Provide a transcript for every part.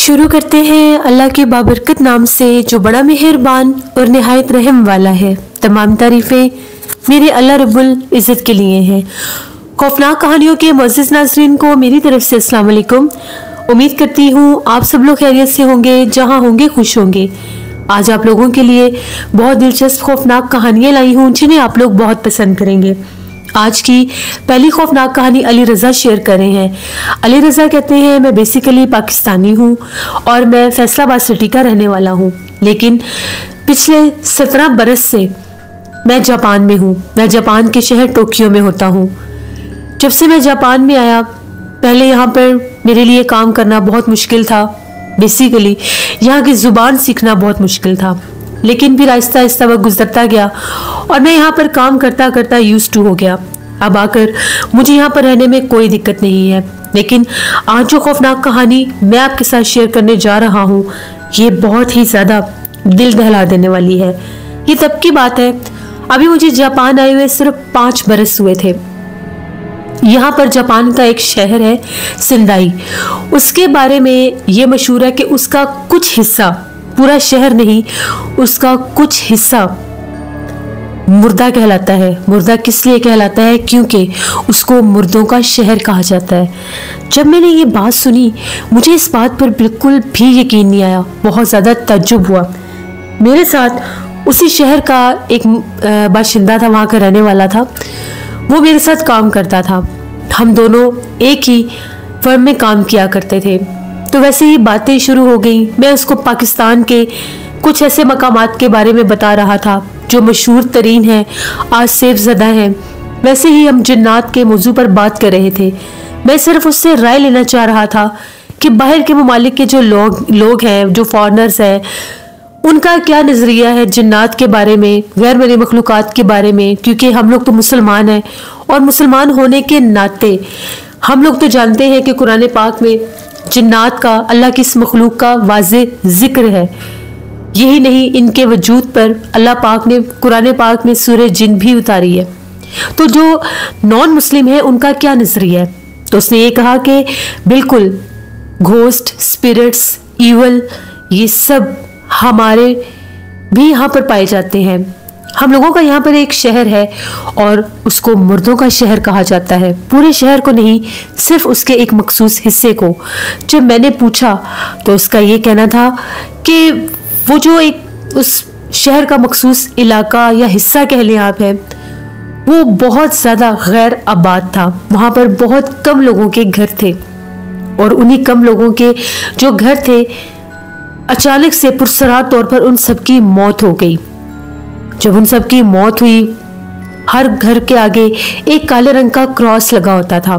शुरू करते हैं अल्लाह के बाबरकत नाम से जो बड़ा मेहरबान और निहायत रहम वाला है। तमाम तारीफ़ें मेरे अल्लाह रब्बुल इज़्ज़त के लिए हैं। खौफनाक कहानियों के मुअज़्ज़िज़ नाज़रीन को मेरी तरफ से अस्सलाम वालेकुम। उम्मीद करती हूँ आप सब लोग खैरियत से होंगे, जहाँ होंगे खुश होंगे। आज आप लोगों के लिए बहुत दिलचस्प खौफनाक कहानियाँ लाई हूँ जिन्हें आप लोग बहुत पसंद करेंगे। आज की पहली खौफनाक कहानी अली रज़ा शेयर कर रहे हैं। अली रज़ा कहते हैं, मैं बेसिकली पाकिस्तानी हूँ और मैं फैसलाबाद सिटी का रहने वाला हूँ, लेकिन पिछले 17 बरस से मैं जापान में हूँ। मैं जापान के शहर टोक्यो में होता हूँ। जब से मैं जापान में आया, पहले यहाँ पर मेरे लिए काम करना बहुत मुश्किल था। बेसिकली यहाँ की ज़ुबान सीखना बहुत मुश्किल था, लेकिन फिर आहिस्ता आहिस्ता वक्त गुजरता गया और मैं यहाँ पर काम करता करता यूज्ड टू हो गया। अब आकर मुझे यहाँ पर रहने में कोई दिक्कत नहीं है। लेकिन आज जो खौफनाक कहानी मैं आपके साथ शेयर करने जा रहा हूँ, ये बहुत ही ज़्यादा दिल दहला देने वाली है। ये तब की बात है, अभी मुझे जापान आए हुए सिर्फ 5 बरस हुए थे। यहाँ पर जापान का एक शहर है सेंदाई, उसके बारे में ये मशहूर है कि उसका कुछ हिस्सा, पूरा शहर नहीं, उसका कुछ हिस्सा मुर्दा कहलाता है। मुर्दा किस लिए कहलाता है? क्योंकि उसको मुर्दों का शहर कहा जाता है। जब मैंने ये बात सुनी, मुझे इस बात पर बिल्कुल भी यकीन नहीं आया। बहुत ज़्यादा तज्जुब हुआ। मेरे साथ उसी शहर का एक बाशिंदा था, वहाँ का रहने वाला था। वो मेरे साथ काम करता था। हम दोनों एक ही फर्म में काम किया करते थे। तो वैसे ही बातें शुरू हो गई। मैं उसको पाकिस्तान के कुछ ऐसे मकामात के बारे में बता रहा था जो मशहूर तरीन हैं, आज सेफ ज़दा हैं। वैसे ही हम जिन्नात के मौजू पर बात कर रहे थे। मैं सिर्फ उससे राय लेना चाह रहा था कि बाहर के ममालिक के जो लोग हैं, जो फॉरेनर्स हैं, उनका क्या नज़रिया है जिन्नात के बारे में, गैर मरी मखलूक़ात के बारे में। क्योंकि हम लोग तो मुसलमान हैं और मुसलमान होने के नाते हम लोग तो जानते हैं कि कुरान पाक में जिन्नात का, अल्लाह की इस मखलूक का वाज़े जिक्र है। यही नहीं, इनके वजूद पर अल्लाह पाक ने कुरान पाक में सूरह जिन भी उतारी है। तो जो नॉन मुस्लिम है उनका क्या नज़रिया है? तो उसने ये कहा कि बिल्कुल घोस्ट, स्पिरिट्स, ईवल, ये सब हमारे भी यहाँ पर पाए जाते हैं। हम लोगों का यहाँ पर एक शहर है और उसको मुर्दों का शहर कहा जाता है। पूरे शहर को नहीं, सिर्फ उसके एक मखसूस हिस्से को। जब मैंने पूछा तो उसका ये कहना था कि वो जो एक उस शहर का मखसूस इलाका या हिस्सा कह लें आप है, वो बहुत ज़्यादा गैर आबाद था। वहाँ पर बहुत कम लोगों के घर थे और उन्हीं कम लोगों के जो घर थे, अचानक से पुरसरार तौर पर उन सबकी मौत हो गई। जब उन सब की मौत हुई, हर घर के आगे एक काले रंग का क्रॉस लगा होता था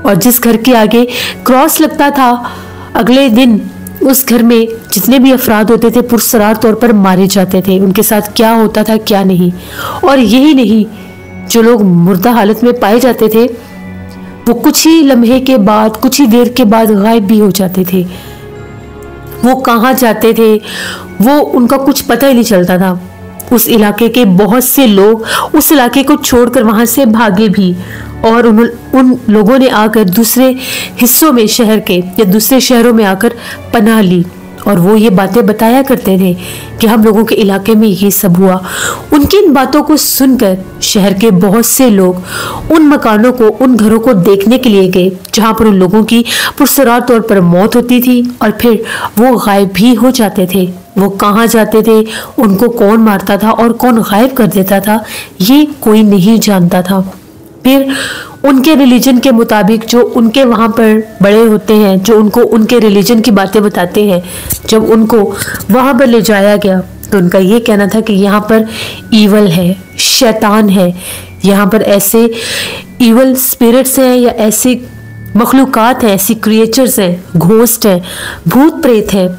और जिस घर के आगे क्रॉस लगता था, अगले दिन उस घर में जितने भी अफराद होते थे पुरसरार तौर पर मारे जाते थे। उनके साथ क्या होता था क्या नहीं। और यही नहीं, जो लोग मुर्दा हालत में पाए जाते थे वो कुछ ही लम्हे के बाद, कुछ ही देर के बाद गायब भी हो जाते थे। वो कहाँ जाते थे वो उनका कुछ पता ही नहीं चलता था। उस इलाके के बहुत से लोग उस इलाके को छोड़कर वहां से भागे भी और उन लोगों ने आकर दूसरे हिस्सों में, शहर के या दूसरे शहरों में आकर पनाह ली। और वो ये बातें बताया करते थे कि हम लोगों के इलाके में ये सब हुआ। उनकी इन बातों को सुनकर शहर के बहुत से लोग उन मकानों को, उन घरों को देखने के लिए गए जहाँ पर उन लोगों की पुरसरार तौर पर मौत होती थी और फिर वो गायब भी हो जाते थे। वो कहाँ जाते थे, उनको कौन मारता था और कौन गायब कर देता था, ये कोई नहीं जानता था। फिर उनके रिलीजन के मुताबिक जो उनके वहाँ पर बड़े होते हैं, जो उनको उनके रिलीजन की बातें बताते हैं, जब उनको वहाँ पर ले जाया गया तो उनका ये कहना था कि यहाँ पर ईवल है, शैतान है, यहाँ पर ऐसे ईवल स्पिरिट्स हैं या ऐसी मखलूक़ात हैं, ऐसी क्रिएचर्स हैं, घोस्ट हैं, भूत प्रेत हैं,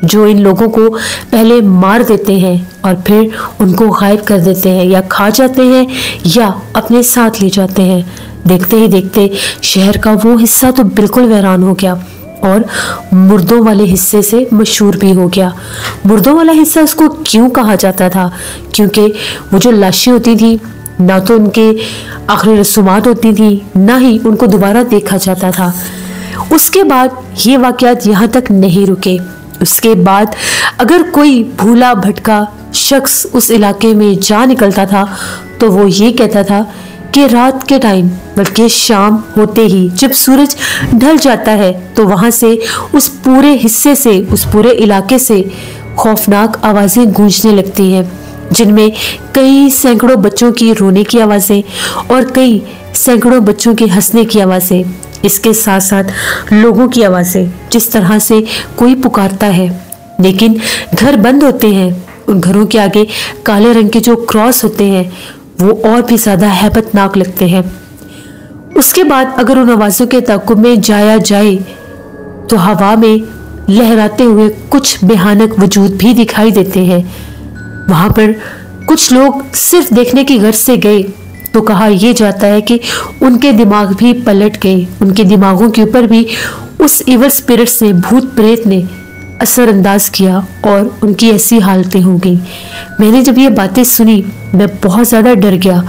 जो इन लोगों को पहले मार देते हैं और फिर उनको गायब कर देते हैं, या खा जाते हैं या अपने साथ ले जाते हैं। देखते ही देखते शहर का वो हिस्सा तो बिल्कुल वीरान हो गया और मुर्दों वाले हिस्से से मशहूर भी हो गया। मुर्दों वाला हिस्सा उसको क्यों कहा जाता था? क्योंकि वो जो लाशें होती थी, ना तो उनके आखिरी रसूमात होती थी, ना ही उनको दोबारा देखा जाता था। उसके बाद ये वाकयात यहाँ तक नहीं रुके। उसके बाद अगर कोई भूला भटका शख्स उस इलाके में जा निकलता था तो वो ये कहता था कि रात के टाइम, बल्कि शाम होते ही जब सूरज ढल जाता है तो वहां से, उस पूरे हिस्से से, उस पूरे इलाके से खौफनाक आवाजें गूंजने लगती हैं, जिनमें कई सैकड़ों बच्चों की रोने की आवाजें और कई सैकड़ों बच्चों के हंसने की आवाजें, इसके साथ साथ लोगों की आवाजें, जिस तरह से कोई पुकारता है। लेकिन घर बंद होते हैं, उन घरों के आगे काले रंग के जो क्रॉस होते हैं वो और भी ज्यादा हैबतनाक लगते हैं। उसके बाद अगर उन आवाजों के ताक़ुब में जाया जाए तो हवा में लहराते हुए कुछ भयानक वजूद भी दिखाई देते हैं। वहां पर कुछ लोग सिर्फ देखने की गर्ज से गए तो कहा यह जाता है कि उनके दिमाग भी पलट गए, उनके दिमागों के ऊपर भी उस इवल स्पिरिट्स ने, भूत प्रेत ने असरअंदाज किया और उनकी ऐसी हालतें हो गई। मैंने जब ये बातें सुनी मैं बहुत ज़्यादा डर गया।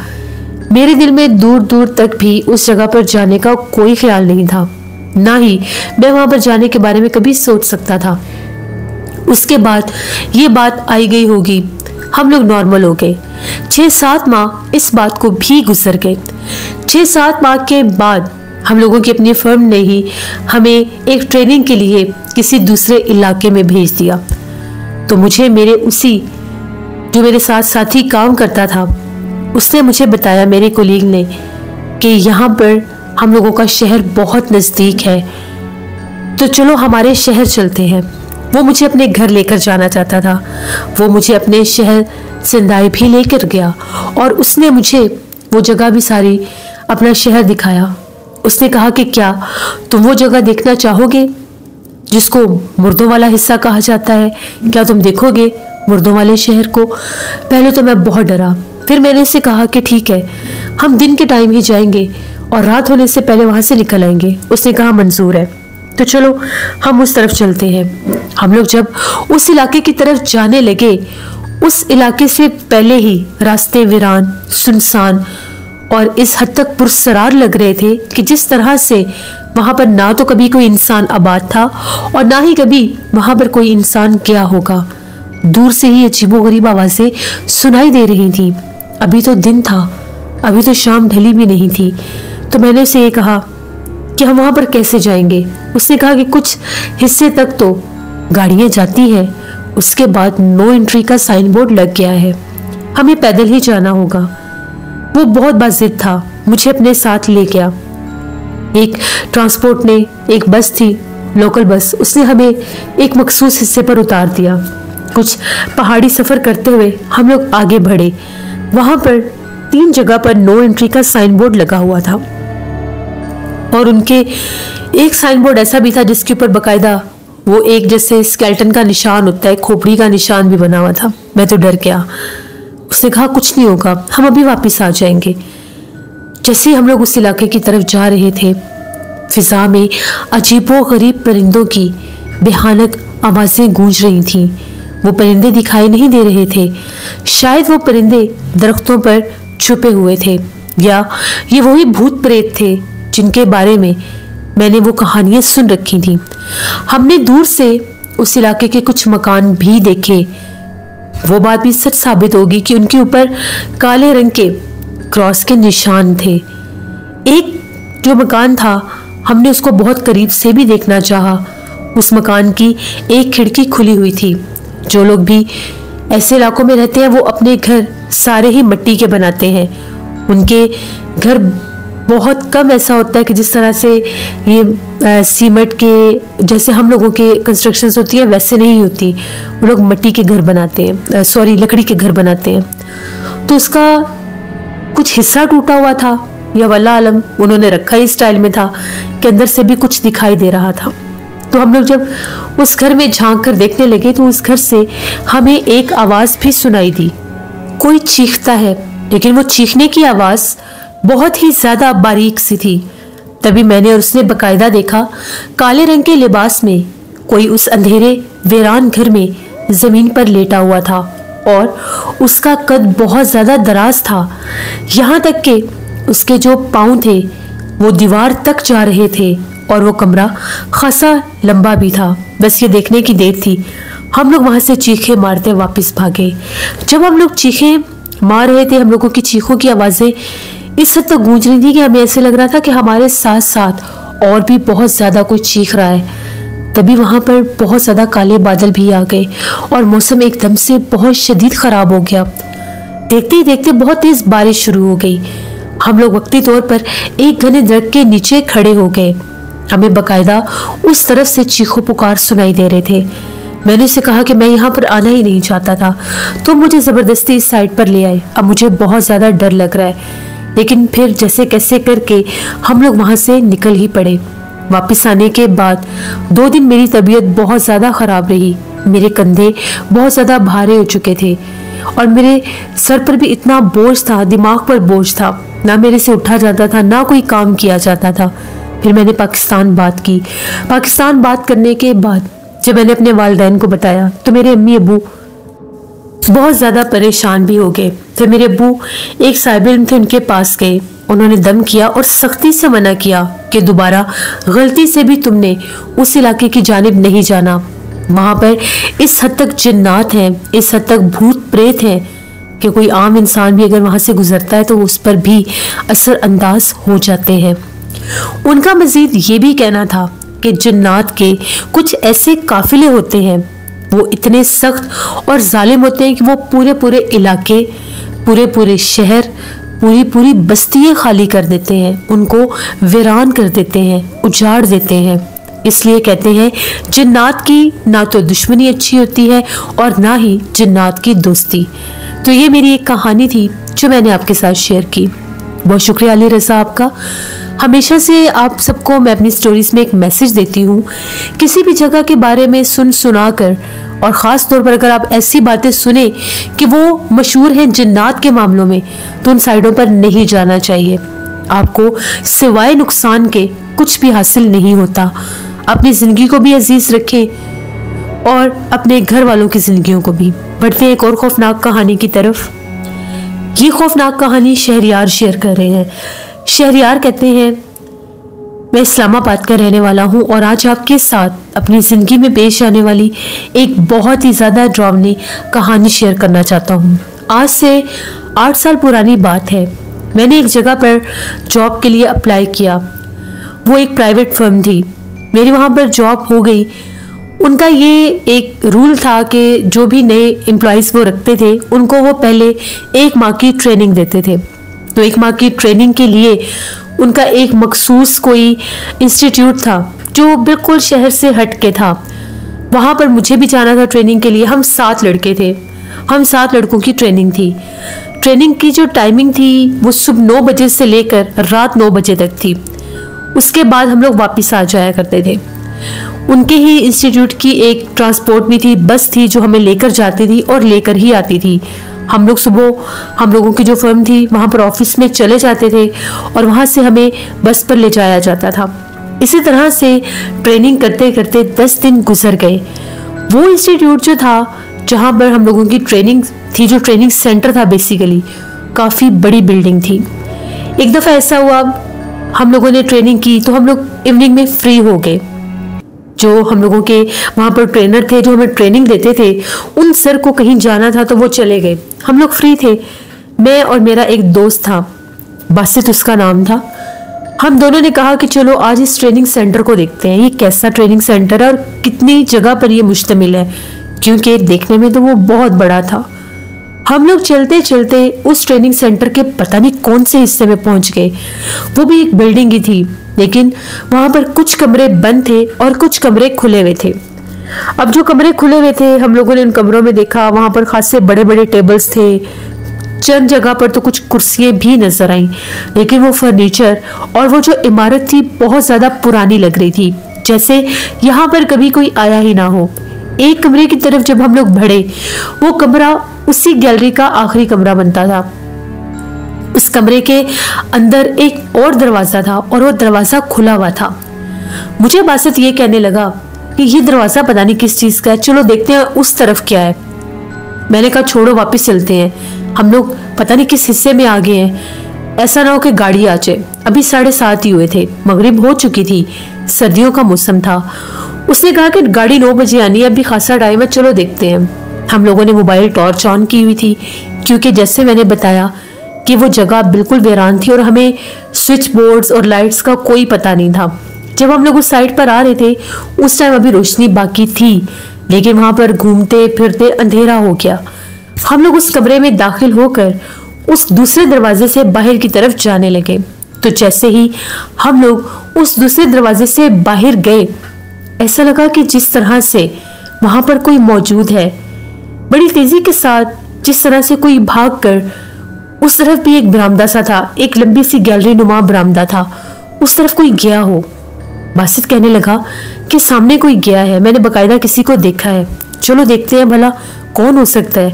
मेरे दिल में दूर दूर तक भी उस जगह पर जाने का कोई ख्याल नहीं था, ना ही मैं वहां पर जाने के बारे में कभी सोच सकता था। उसके बाद ये बात आई गई होगी, हम लोग नॉर्मल हो गए। 6-7 माह इस बात को भी गुजर गए। 6-7 माह के बाद हम लोगों की अपनी फर्म ने ही हमें एक ट्रेनिंग के लिए किसी दूसरे इलाके में भेज दिया। तो मुझे जो मेरे साथ साथी काम करता था उसने मुझे बताया, मेरे कोलीग ने, कि यहाँ पर हम लोगों का शहर बहुत नज़दीक है, तो चलो हमारे शहर चलते हैं। वो मुझे अपने घर लेकर जाना चाहता था। वो मुझे अपने शहर सिंदाई भी लेकर गया और उसने मुझे वो जगह भी सारी, अपना शहर दिखाया। उसने कहा कि क्या तुम वो जगह देखना चाहोगे जिसको मुर्दों वाला हिस्सा कहा जाता है? क्या तुम देखोगे मुर्दों वाले शहर को? पहले तो मैं बहुत डरा, फिर मैंने उससे कहा कि ठीक है, हम दिन के टाइम ही जाएंगे और रात होने से पहले वहां से निकल आएंगे। उसने कहा मंजूर है, तो चलो हम उस तरफ चलते हैं। हम लोग जब उस इलाके की तरफ जाने लगे, उस इलाके से पहले ही रास्ते वीरान, सुनसान और इस हद तक पुरसरार लग रहे थे कि जिस तरह से वहां पर ना तो कभी कोई इंसान आबाद था और ना ही कभी वहां पर कोई इंसान गया होगा। दूर से ही अजीबोगरीब आवाजें सुनाई दे रही थी। अभी तो दिन था, अभी तो शाम ढली भी नहीं थी। तो मैंने उसे ये कहा कि हम वहां पर कैसे जाएंगे? उसने कहा कि कुछ हिस्से तक तो गाड़ियां जाती हैं, उसके बाद नो एंट्री का साइन बोर्ड लग गया है, हमें पैदल ही जाना होगा। वो बहुत बाजिद था, मुझे अपने साथ ले गया। एक ट्रांसपोर्ट ने, एक बस थी, लोकल बस, उसने हमें एक मखसूस हिस्से पर उतार दिया। कुछ पहाड़ी सफर करते हुए हम लोग आगे बढ़े। वहां पर 3 जगह पर नो एंट्री का साइन बोर्ड लगा हुआ था और उनके एक साइन बोर्ड ऐसा भी था जिसके ऊपर बकायदा वो एक जैसे स्केलेटन का निशान होता है, खोपड़ी का निशान भी बना हुआ था। मैं तो डर गया। उसने कहा कुछ नहीं होगा, हम अभी वापस आ जाएंगे। जैसे ही हम लोग उस इलाके की तरफ जा रहे थे, फिजा में अजीबोगरीब परिंदों की भयानक आवाजें गूंज रही थीं। वो परिंदे दिखाई नहीं दे रहे थे, शायद वो परिंदे दरख्तों पर छुपे हुए थे, या ये वही भूत प्रेत थे जिनके बारे में मैंने वो कहानियां सुन रखी थी। हमने दूर से उस इलाके के कुछ मकान भी देखे। वो बात भी सच साबित होगी कि उनके ऊपर काले रंग के क्रॉस के निशान थे। एक जो मकान था, हमने उसको बहुत करीब से भी देखना चाहा। उस मकान की एक खिड़की खुली हुई थी। जो लोग भी ऐसे इलाकों में रहते हैं वो अपने घर सारे ही मिट्टी के बनाते हैं। उनके घर बहुत कम ऐसा होता है कि जिस तरह से ये सीमेंट के, जैसे हम लोगों के कंस्ट्रक्शंस होती है वैसे नहीं होती। वो लोग मिट्टी के घर बनाते हैं, लकड़ी के घर बनाते हैं। तो उसका कुछ हिस्सा टूटा हुआ था या वल्लाह आलम उन्होंने रखा ही स्टाइल में था कि अंदर से भी कुछ दिखाई दे रहा था। तो हम लोग जब उस घर में झांक कर देखने लगे तो उस घर से हमें एक आवाज भी सुनाई दी। कोई चीखता है, लेकिन वो चीखने की आवाज बहुत ही ज्यादा बारीक सी थी। तभी मैंने और उसने बकायदा देखा, काले रंग के लिबास में कोई उस अंधेरे वीरान घर में जमीन पर लेटा हुआ था और उसका कद बहुत ज्यादा दराज था। यहाँ तक कि उसके जो पाँव थे वो दीवार तक जा रहे थे और वो कमरा खासा लंबा भी था। बस ये देखने की देर थी, हम लोग वहां से चीखें मारते वापस भागे। जब हम लोग चीखें मार रहे थे, हम लोगों की चीखों की आवाजें इस हद तक गूंज रही थी कि हमें ऐसे लग रहा था कि हमारे साथ साथ और भी बहुत ज्यादा कोई चीख रहा है। तभी वहां पर बहुत ज्यादा काले बादल भी आ गए और मौसम एकदम से बहुत शदीद खराब हो गया। देखते ही देखते बहुत तेज बारिश शुरू हो गई। हम लोग वक्ती तौर पर एक घने दरख्त के नीचे खड़े हो गए। हमें बकायदा उस तरफ से चीखों पुकार सुनाई दे रहे थे। मैंने उसे कहा कि मैं यहाँ पर आना ही नहीं चाहता था, तो मुझे जबरदस्ती इस साइड पर ले आए। अब मुझे बहुत ज्यादा डर लग रहा है, लेकिन फिर जैसे कैसे करके हम लोग वहां से निकल ही पड़े। वापस आने के बाद 2 दिन मेरी तबीयत बहुत ज्यादा खराब रही। मेरे कंधे बहुत ज्यादा भारे हो चुके थे और मेरे सर पर भी इतना बोझ था, दिमाग पर बोझ था, ना मेरे से उठा जाता था, ना कोई काम किया जाता था। फिर मैंने पाकिस्तान बात की। पाकिस्तान बात करने के बाद जब मैंने अपने वालिदैन को बताया तो मेरे अम्मी अबू बहुत ज्यादा परेशान भी हो गए। फिर मेरे अबू एक साहिब इल्म थे, उनके पास गए। उन्होंने दम किया और सख्ती से मना किया कि दोबारा गलती से भी तुमने उस इलाके की जानिब नहीं जाना। वहां पर इस हद तक जिन्नात हैं, इस हद तक भूत प्रेत हैं कि कोई आम इंसान भी अगर वहां से गुजरता है तो उस पर भी असर अंदाज हो जाते हैं। उनका मजीद ये भी कहना था कि जिन्नात के कुछ ऐसे काफिले होते हैं, वो इतने सख्त और जालिम होते हैं कि वो पूरे पूरे इलाके, पूरे पूरे शहर, पूरी पूरी बस्तियां खाली कर देते हैं, उनको वीरान कर देते हैं, उजाड़ देते हैं। इसलिए कहते हैं जिन्नात की ना तो दुश्मनी अच्छी होती है और ना ही जिन्नात की दोस्ती। तो ये मेरी एक कहानी थी जो मैंने आपके साथ शेयर की। बहुत शुक्रिया अली रज़ा आपका। हमेशा से आप सबको मैं अपनी स्टोरीज में एक मैसेज देती हूँ, किसी भी जगह के बारे में सुना कर, और ख़ास तौर पर अगर आप ऐसी बातें सुने कि वो मशहूर हैं जिन्नात के मामलों में, तो उन साइडों पर नहीं जाना चाहिए। आपको सिवाय नुकसान के कुछ भी हासिल नहीं होता। अपनी ज़िंदगी को भी अजीज रखें और अपने घर वालों की ज़िंदगियों को भी। बढ़ते हैं एक और खौफनाक कहानी की तरफ। ये खौफनाक कहानी शहरियार शेयर कर रहे हैं। शहरियार कहते हैं, मैं इस्लामाबाद का रहने वाला हूँ और आज आपके साथ अपनी ज़िंदगी में पेश आने वाली एक बहुत ही ज़्यादा डरावनी कहानी शेयर करना चाहता हूँ। आज से 8 साल पुरानी बात है। मैंने एक जगह पर जॉब के लिए अप्लाई किया। वो एक प्राइवेट फर्म थी। मेरी वहाँ पर जॉब हो गई। उनका ये एक रूल था कि जो भी नए एम्प्लॉयज़ वो रखते थे उनको वो पहले 1 माह की ट्रेनिंग देते थे। तो 1 माह की ट्रेनिंग के लिए उनका एक मखसूस कोई इंस्टीट्यूट था जो बिल्कुल शहर से हट के था। वहाँ पर मुझे भी जाना था ट्रेनिंग के लिए। हम 7 लड़के थे, हम 7 लड़कों की ट्रेनिंग थी। ट्रेनिंग की जो टाइमिंग थी वो सुबह 9 बजे से लेकर रात 9 बजे तक थी। उसके बाद हम लोग वापस आ जाया करते थे। उनके ही इंस्टीट्यूट की एक ट्रांसपोर्ट भी थी, बस थी जो हमें लेकर जाती थी और लेकर ही आती थी। हम लोग सुबह, हम लोगों की जो फर्म थी वहाँ पर ऑफिस में चले जाते थे और वहाँ से हमें बस पर ले जाया जाता था। इसी तरह से ट्रेनिंग करते करते 10 दिन गुजर गए। वो इंस्टीट्यूट जो था जहाँ पर हम लोगों की ट्रेनिंग थी, जो ट्रेनिंग सेंटर था, बेसिकली काफ़ी बड़ी बिल्डिंग थी। एक दफ़ा ऐसा हुआ, हम लोगों ने ट्रेनिंग की तो हम लोग इवनिंग में फ्री हो गए। जो हम लोगों के वहाँ पर ट्रेनर थे जो हमें ट्रेनिंग देते थे, उन सर को कहीं जाना था तो वो चले गए। हम लोग फ्री थे। मैं और मेरा एक दोस्त था, बासित उसका नाम था। हम दोनों ने कहा कि चलो आज इस ट्रेनिंग सेंटर को देखते हैं, ये कैसा ट्रेनिंग सेंटर है और कितनी जगह पर ये मुश्तमिल है, क्योंकि देखने में तो वो बहुत बड़ा था। हम लोग चलते चलते उस ट्रेनिंग सेंटर के पता नहीं कौन से हिस्से में पहुंच गए। वो भी एक बिल्डिंग ही थी, लेकिन वहां पर कुछ कमरे बंद थे और कुछ कमरे खुले हुए थे। अब जो कमरे खुले हुए थे, हम लोगों ने उन कमरों में देखा, वहां पर खासे बड़े बड़े टेबल्स थे। चंद जगह पर तो कुछ कुर्सियां भी नजर आई, लेकिन वो फर्नीचर और वो जो इमारत थी बहुत ज्यादा पुरानी लग रही थी, जैसे यहाँ पर कभी कोई आया ही ना हो। एक कमरे की तरफ जब हम लोग बढ़े, वो कमरा उसी गैलरी का आखिरी कमरा बनता था। उस कमरे के अंदर एक और दरवाजा था और वो दरवाजा खुला हुआ था। मुझे बासित ये कहने लगा कि ये दरवाजा पता नहीं किस चीज का है, चलो देखते हैं उस तरफ क्या है। मैंने कहा छोड़ो, वापस चलते हैं, हम लोग पता नहीं किस हिस्से में आ गए हैं, ऐसा ना हो कि गाड़ी आ जाए। अभी 7:30 ही हुए थे, मगरिब हो चुकी थी। सर्दियों का मौसम था। उसने कहा कि गाड़ी 9 बजे आनी है, अभी खासा टाइम है, चलो देखते हैं। हम लोगों ने मोबाइल टॉर्च ऑन की हुई थी, क्योंकि जैसे मैंने बताया कि वो जगह बिल्कुल वीरान थी और हमें स्विच बोर्ड्स और लाइट्स का कोई पता नहीं था। जब हम लोग उस साइड पर आ रहे थे उस टाइम अभी रोशनी बाकी थी, लेकिन वहां पर घूमते फिरते अंधेरा हो गया। हम लोग उस कमरे में दाखिल होकर उस दूसरे दरवाजे से बाहर की तरफ जाने लगे। तो जैसे ही हम लोग उस दूसरे दरवाजे से बाहर गए, ऐसा लगा कि जिस तरह से वहां पर कोई मौजूद है, बड़ी तेजी के साथ जिस तरह से कोई भागकर उस तरफ भी एक बरामदा सा था, एक लंबी सी गैलरी नुमा बरामदा था, उस तरफ कोई गया हो। बासित कहने लगा कि सामने कोई गया है, मैंने बकायदा किसी को देखा है, चलो देखते हैं भला कौन हो सकता है,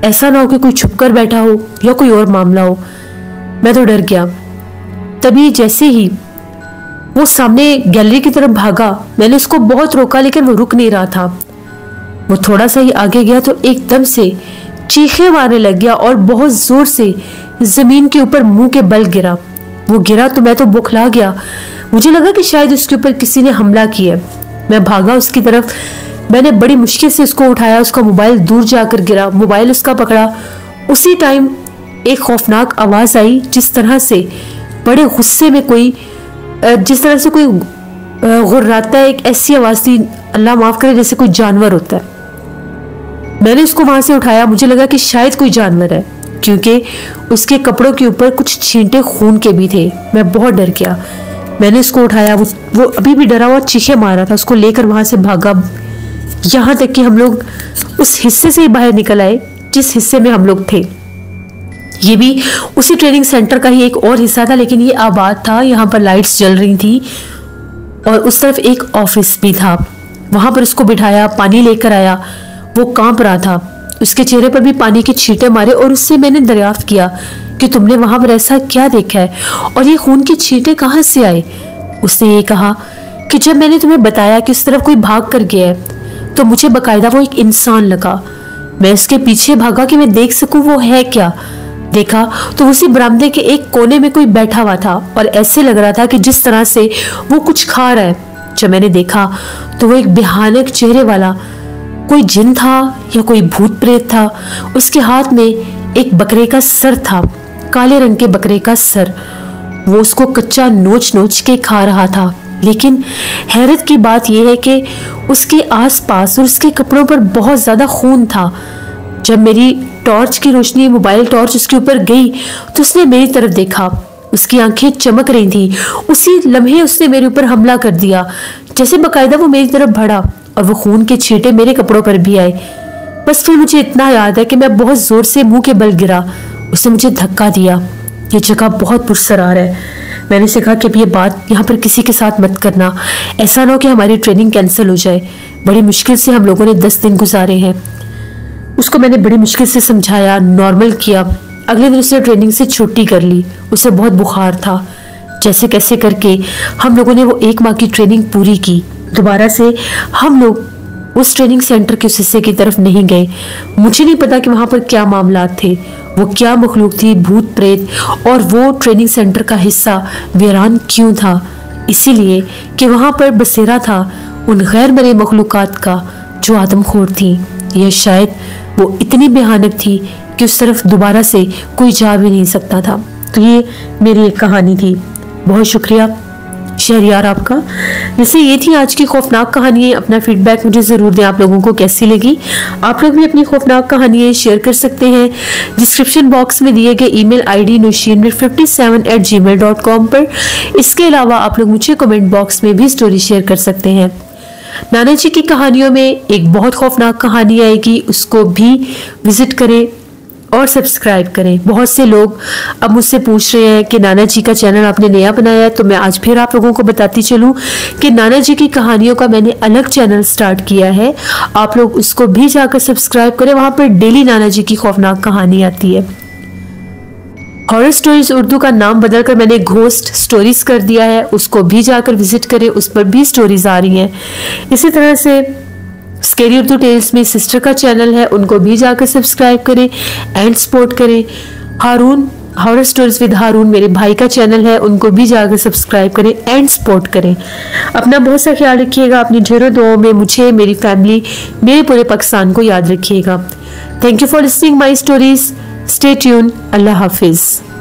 ऐसा ना हो कि कोई छुपकर बैठा हो या कोई और मामला हो। मैं तो डर गया। तभी जैसे ही वो सामने गैलरी की तरफ भागा, मैंने उसको बहुत रोका लेकिन वो रुक नहीं रहा था। वो थोड़ा सा ही आगे गया तो एकदम से चीखें मारने लग गया और बहुत जोर से जमीन के ऊपर मुंह के बल गिरा। वो गिरा तो मैं तो बौखला गया, मुझे लगा कि शायद उसके ऊपर किसी ने हमला किया। मैं भागा उसकी तरफ, मैंने बड़ी मुश्किल से उसको उठाया, उसका मोबाइल दूर जाकर गिरा, मोबाइल उसका पकड़ा। उसी टाइम एक खौफनाक आवाज आई, जिस तरह से बड़े गुस्से में कोई, जिस तरह से कोई गुर्राता है, एक ऐसी आवाज थी, अल्लाह माफ करे, जैसे कोई जानवर होता है। मैंने उसको वहां से उठाया, मुझे लगा कि शायद कोई जानवर है, क्योंकि उसके कपड़ों के ऊपर कुछ छींटे खून के भी थे। मैं बहुत डर गया। मैंने उसको उठाया, वो अभी भी डरा हुआ चीखें मार रहा था। उसको लेकर वहां से भागा, यहाँ तक कि हम लोग उस हिस्से से ही बाहर निकल आए जिस हिस्से में हम लोग थे। ये भी उसी ट्रेनिंग सेंटर का ही एक और हिस्सा था, लेकिन ये आबाद था, यहाँ पर लाइट्स जल रही थी और उस तरफ एक ऑफिस भी था। वहां पर उसको बिठाया, पानी लेकर आया। वो कांप रहा था, उसके चेहरे पर भी पानी के छींटे मारे और उससे मैंने दरियाफ्त किया कि तुमने वहां पर ऐसा क्या देखा है और ये खून के छींटे कहाँ से आए। उसने ये कहा कि जब मैंने तुम्हें बताया कि उस तरफ कोई भाग कर गया है तो मुझे बकायदा वो एक इंसान लगा। मैं उसके पीछे भागा कि मैं देख सकूं वो है क्या। देखा तो उसी बरामदे के एक कोने में कोई बैठा हुआ था और ऐसे लग रहा था कि जिस तरह से वो कुछ खा रहा है। जब मैंने देखा तो वो एक भयानक चेहरे वाला कोई जिन था या कोई भूत प्रेत था। उसके हाथ में एक बकरे का सर था, काले रंग के बकरे का सर। वो उसको कच्चा नोच नोच के खा रहा था। लेकिन हैरत की बात यह है कि उसके आसपास और उसके कपड़ों पर बहुत ज्यादा खून था। जब मेरी टॉर्च की रोशनी, मोबाइल टॉर्च उसके ऊपर गई तो उसने मेरी तरफ देखा, उसकी आंखें चमक रही थी। उसी लम्हे उसने मेरे ऊपर हमला कर दिया, जैसे बकायदा वो मेरी तरफ बढ़ा और वो खून के छींटे मेरे कपड़ों पर भी आए। बस फिर मुझे इतना याद है कि मैं बहुत जोर से मुंह के बल गिरा। उसने मुझे धक्का दिया। ये जगह बहुत पुरसरार है। मैंने उसे कहा कि अब ये बात यहाँ पर किसी के साथ मत करना, ऐसा ना हो कि हमारी ट्रेनिंग कैंसिल हो जाए। बड़ी मुश्किल से हम लोगों ने 10 दिन गुजारे हैं। उसको मैंने बड़ी मुश्किल से समझाया, नॉर्मल किया। अगले दिन उसने ट्रेनिंग से छुट्टी कर ली। उसे बहुत बुखार था। जैसे कैसे करके हम लोगों ने वो 1 माह की ट्रेनिंग पूरी की। दोबारा से हम लोग उस ट्रेनिंग सेंटर के उस हिस्से की तरफ नहीं गए। मुझे नहीं पता कि वहां पर क्या मामला थे, वो क्या मखलूक थी, भूत प्रेत, और वो ट्रेनिंग सेंटर का हिस्सा वीरान क्यों था। इसीलिए कि वहां पर बसेरा था उन गैर मरे मखलूकात का जो आदमखोर थी। यह शायद वो इतनी भयानक थी कि उस तरफ दोबारा से कोई जा भी नहीं सकता था। तो ये मेरी एक कहानी थी। बहुत शुक्रिया शहरियार आपका। जैसे ये थी आज की खौफनाक कहानियाँ। अपना फीडबैक मुझे ज़रूर दें, आप लोगों को कैसी लगी। आप लोग भी अपनी खौफनाक कहानियाँ शेयर कर सकते हैं डिस्क्रिप्शन बॉक्स में दिए गए ईमेल आईडी nushinmir57@gmail.com पर। इसके अलावा आप लोग मुझे कमेंट बॉक्स में भी स्टोरी शेयर कर सकते हैं। नाना जी की कहानियों में एक बहुत खौफनाक कहानी आएगी, उसको भी विजिट करें और सब्सक्राइब करें। बहुत से लोग अब मुझसे पूछ रहे हैं कि नाना जी का चैनल आपने नया बनाया है, तो मैं आज फिर आप लोगों को बताती चलूं कि नाना जी की कहानियों का मैंने अलग चैनल स्टार्ट किया है। आप लोग उसको भी जाकर सब्सक्राइब करें। वहां पर डेली नाना जी की खौफनाक कहानी आती है। हॉरर स्टोरीज उर्दू का नाम बदलकर मैंने घोस्ट स्टोरीज कर दिया है, उसको भी जाकर विजिट करें, उस पर भी स्टोरीज आ रही हैं। इसी तरह से स्केरी उर्दू टेल्स में सिस्टर का चैनल है, उनको भी जाकर सब्सक्राइब करें एंड सपोर्ट करें। हारून हॉरर स्टोरीज विद हारून मेरे भाई का चैनल है, उनको भी जाकर सब्सक्राइब करें एंड सपोर्ट करें। अपना बहुत सा ख्याल रखिएगा, अपनी ढेरों दुआओं में मुझे, मेरी फैमिली, मेरे पूरे पाकिस्तान को याद रखिएगा। Thank you for listening my stories. Stay tune. अल्लाह हाफिज़।